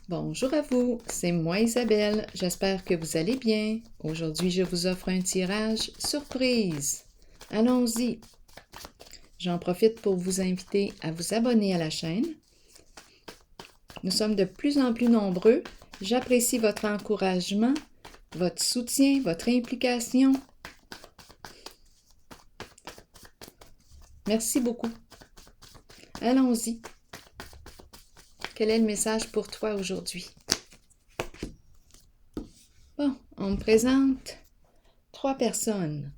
Bonjour à vous, c'est moi Isabelle, j'espère que vous allez bien. Aujourd'hui, je vous offre un tirage surprise. Allons-y! J'en profite pour vous inviter à vous abonner à la chaîne. Nous sommes de plus en plus nombreux. J'apprécie votre encouragement, votre soutien, votre implication. Merci beaucoup. Allons-y. Quel est le message pour toi aujourd'hui? Bon, on me présente 3 personnes.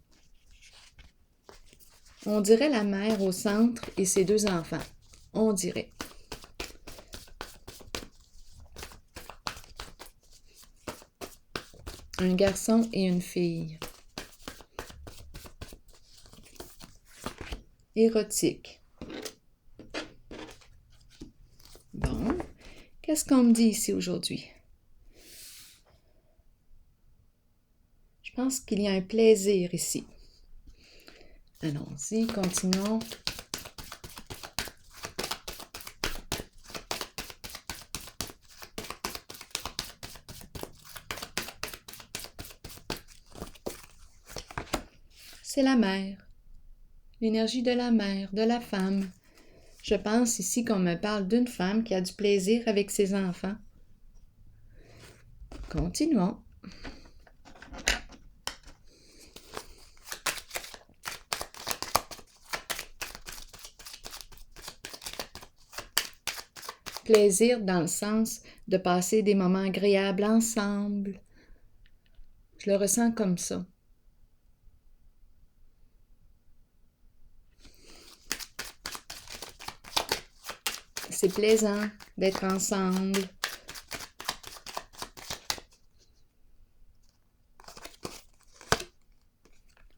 On dirait la mère au centre et ses 2 enfants. On dirait. Un garçon et une fille. Érotique. Bon, qu'est-ce qu'on me dit ici aujourd'hui? Je pense qu'il y a un plaisir ici. Allons-y, continuons. C'est la mère. L'énergie de la mère, de la femme. Je pense ici qu'on me parle d'une femme qui a du plaisir avec ses enfants. Continuons. Plaisir dans le sens de passer des moments agréables ensemble. Je le ressens comme ça. C'est plaisant d'être ensemble.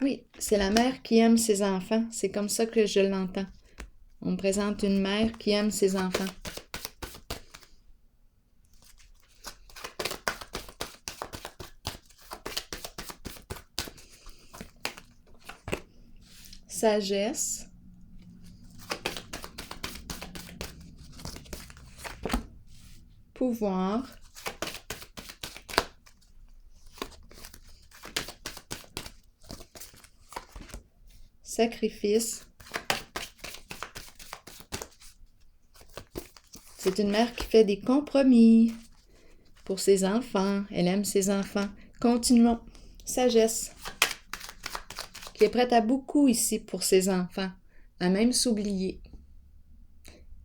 Oui, c'est la mère qui aime ses enfants. C'est comme ça que je l'entends. On me présente une mère qui aime ses enfants. Sagesse. Pouvoir. Sacrifice. C'est une mère qui fait des compromis pour ses enfants. Elle aime ses enfants. Continuons. Sagesse. Qui est prête à beaucoup ici pour ses enfants, à même s'oublier.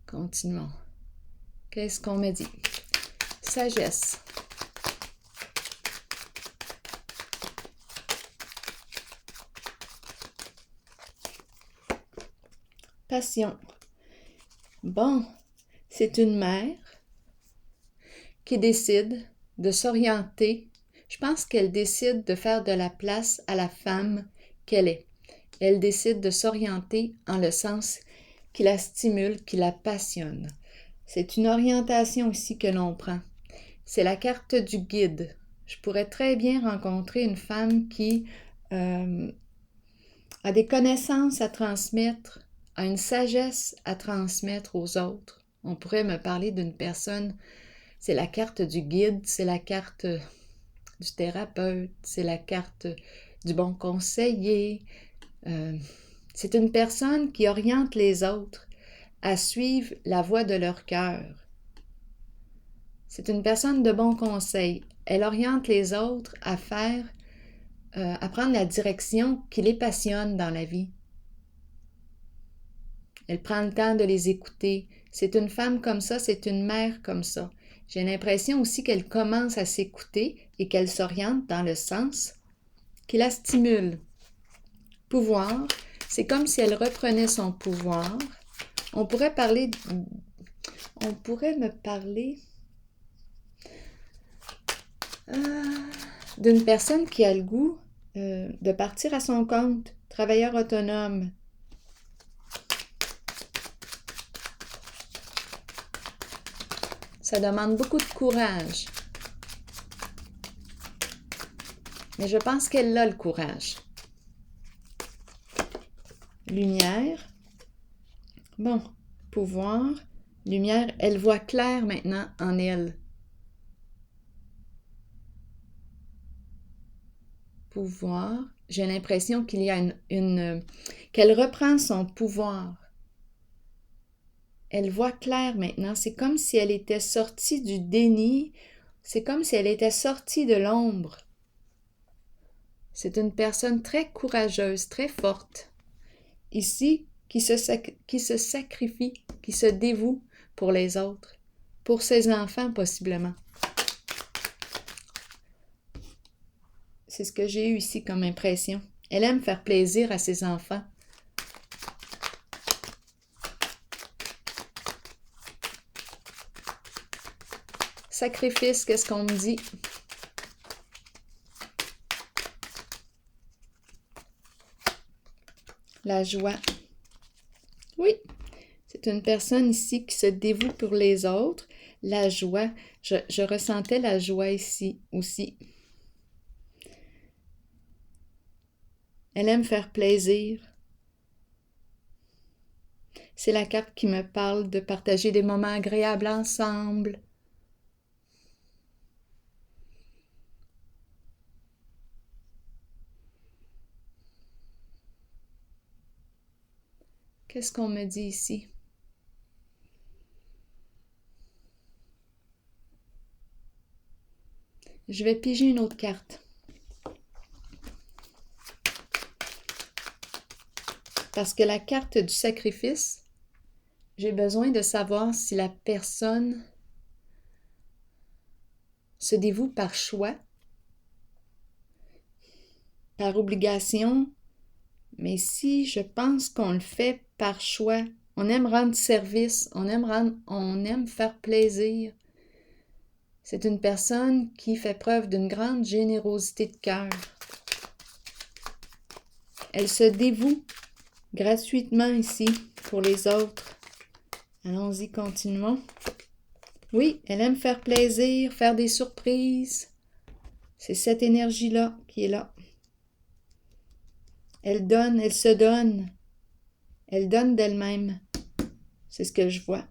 Continuons. Qu'est-ce qu'on m'a dit? Sagesse. Passion. Bon, c'est une mère qui décide de s'orienter. Je pense qu'elle décide de faire de la place à la femme qu'elle est. Elle décide de s'orienter en le sens qui la stimule, qui la passionne. C'est une orientation ici que l'on prend. C'est la carte du guide. Je pourrais très bien rencontrer une femme qui a des connaissances à transmettre, a une sagesse à transmettre aux autres. On pourrait me parler d'une personne, c'est la carte du guide, c'est la carte du thérapeute, c'est la carte du bon conseiller. C'est une personne qui oriente les autres à suivre la voie de leur cœur. C'est une personne de bon conseil. Elle oriente les autres à à prendre la direction qui les passionne dans la vie. Elle prend le temps de les écouter. C'est une femme comme ça, c'est une mère comme ça. J'ai l'impression aussi qu'elle commence à s'écouter et qu'elle s'oriente dans le sens qui la stimule. Pouvoir, c'est comme si elle reprenait son pouvoir. On pourrait me parler d'une personne qui a le goût de partir à son compte, travailleur autonome. Ça demande beaucoup de courage. Mais je pense qu'elle a le courage. Lumière. Bon, pouvoir. Lumière, elle voit clair maintenant en elle. pouvoir. J'ai l'impression qu'il y a qu'elle reprend son pouvoir. Elle voit clair maintenant. C'est comme si elle était sortie du déni. C'est comme si elle était sortie de l'ombre. C'est une personne très courageuse, très forte. Ici, qui se sacrifie, qui se dévoue pour les autres, pour ses enfants possiblement. C'est ce que j'ai eu ici comme impression. Elle aime faire plaisir à ses enfants. Sacrifice, qu'est-ce qu'on me dit? La joie. Oui, c'est une personne ici qui se dévoue pour les autres. La joie, je ressentais la joie ici aussi. Elle aime faire plaisir. C'est la carte qui me parle de partager des moments agréables ensemble. Qu'est-ce qu'on me dit ici? Je vais piger une autre carte. Parce que la carte du sacrifice, j'ai besoin de savoir si la personne se dévoue par choix, par obligation, mais si je pense qu'on le fait par choix, on aime rendre service, on aime faire plaisir. C'est une personne qui fait preuve d'une grande générosité de cœur. Elle se dévoue gratuitement ici pour les autres. Allons-y, continuons. Oui, elle aime faire plaisir, faire des surprises. C'est cette énergie-là qui est là. Elle donne, elle se donne. Elle donne d'elle-même. C'est ce que je vois.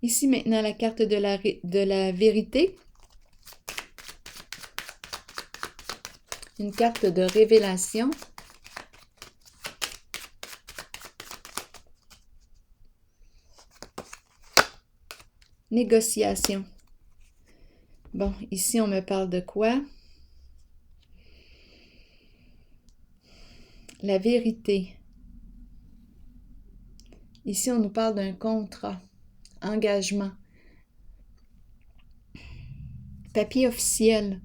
Ici maintenant la carte de la vérité. Une carte de révélation. Négociation. Bon, ici on me parle de quoi? La vérité. Ici on nous parle d'un contrat, engagement, papier officiel.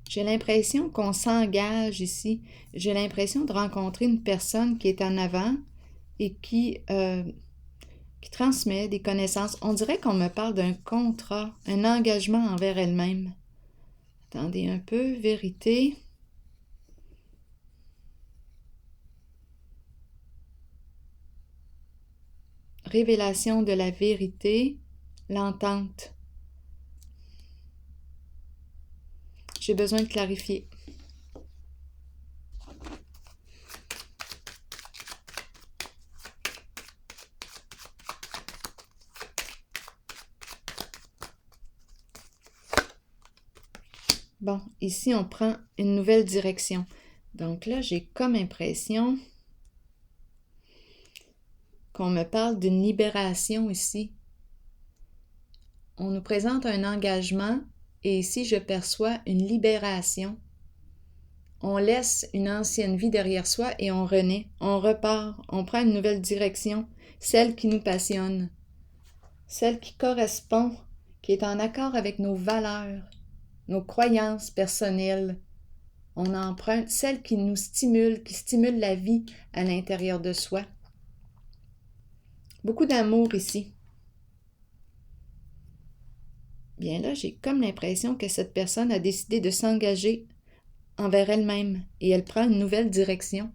J'ai l'impression qu'on s'engage ici. J'ai l'impression de rencontrer une personne qui est en avant et qui transmet des connaissances. On dirait qu'on me parle d'un contrat, un engagement envers elle-même. Attendez un peu, vérité. Révélation de la vérité, l'entente. J'ai besoin de clarifier. Bon, ici, on prend une nouvelle direction. Donc là, j'ai comme impression qu'on me parle d'une libération ici. On nous présente un engagement et ici, je perçois une libération. On laisse une ancienne vie derrière soi et on renaît, on repart, on prend une nouvelle direction, celle qui nous passionne, celle qui correspond, qui est en accord avec nos valeurs, nos croyances personnelles. On emprunte celle qui nous stimule, qui stimule la vie à l'intérieur de soi. Beaucoup d'amour ici. Bien là, j'ai comme l'impression que cette personne a décidé de s'engager envers elle-même et elle prend une nouvelle direction.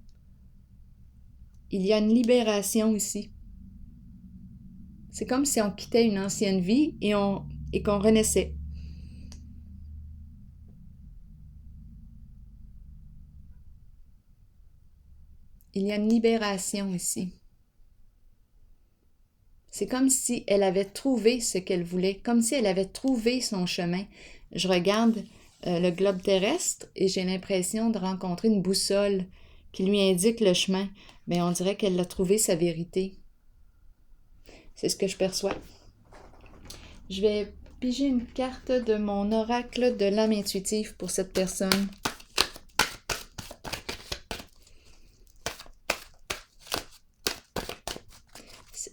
Il y a une libération ici. C'est comme si on quittait une ancienne vie et qu'on renaissait. il y a une libération ici. C'est comme si elle avait trouvé ce qu'elle voulait, comme si elle avait trouvé son chemin. Je regarde le globe terrestre et j'ai l'impression de rencontrer une boussole qui lui indique le chemin. Bien, on dirait qu'elle a trouvé sa vérité. C'est ce que je perçois. Je vais piger une carte de mon oracle de l'âme intuitive pour cette personne.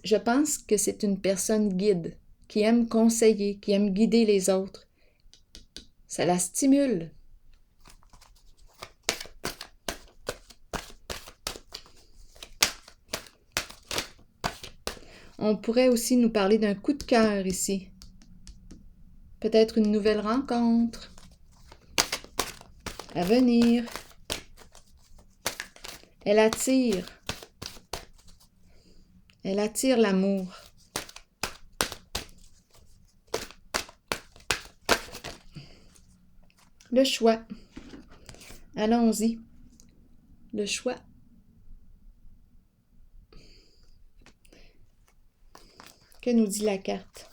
Je pense que c'est une personne guide, qui aime conseiller, qui aime guider les autres. Ça la stimule. On pourrait aussi nous parler d'un coup de cœur ici. Peut-être une nouvelle rencontre à venir. Elle attire l'amour. Le choix. Allons-y. Le choix. Que nous dit la carte?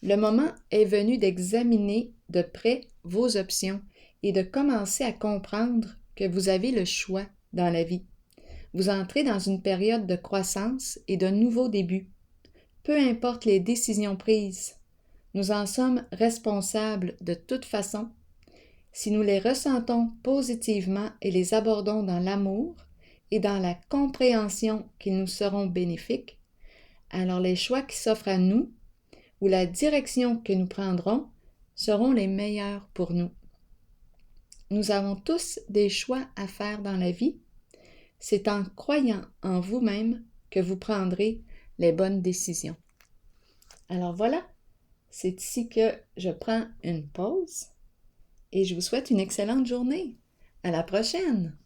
Le moment est venu d'examiner de près vos options et de commencer à comprendre que vous avez le choix dans la vie. Vous entrez dans une période de croissance et de nouveaux débuts. Peu importe les décisions prises, nous en sommes responsables de toute façon. Si nous les ressentons positivement et les abordons dans l'amour et dans la compréhension qu'ils nous seront bénéfiques, alors les choix qui s'offrent à nous ou la direction que nous prendrons seront les meilleurs pour nous. Nous avons tous des choix à faire dans la vie. C'est en croyant en vous-même que vous prendrez les bonnes décisions. Alors voilà, c'est ici que je prends une pause et je vous souhaite une excellente journée. À la prochaine!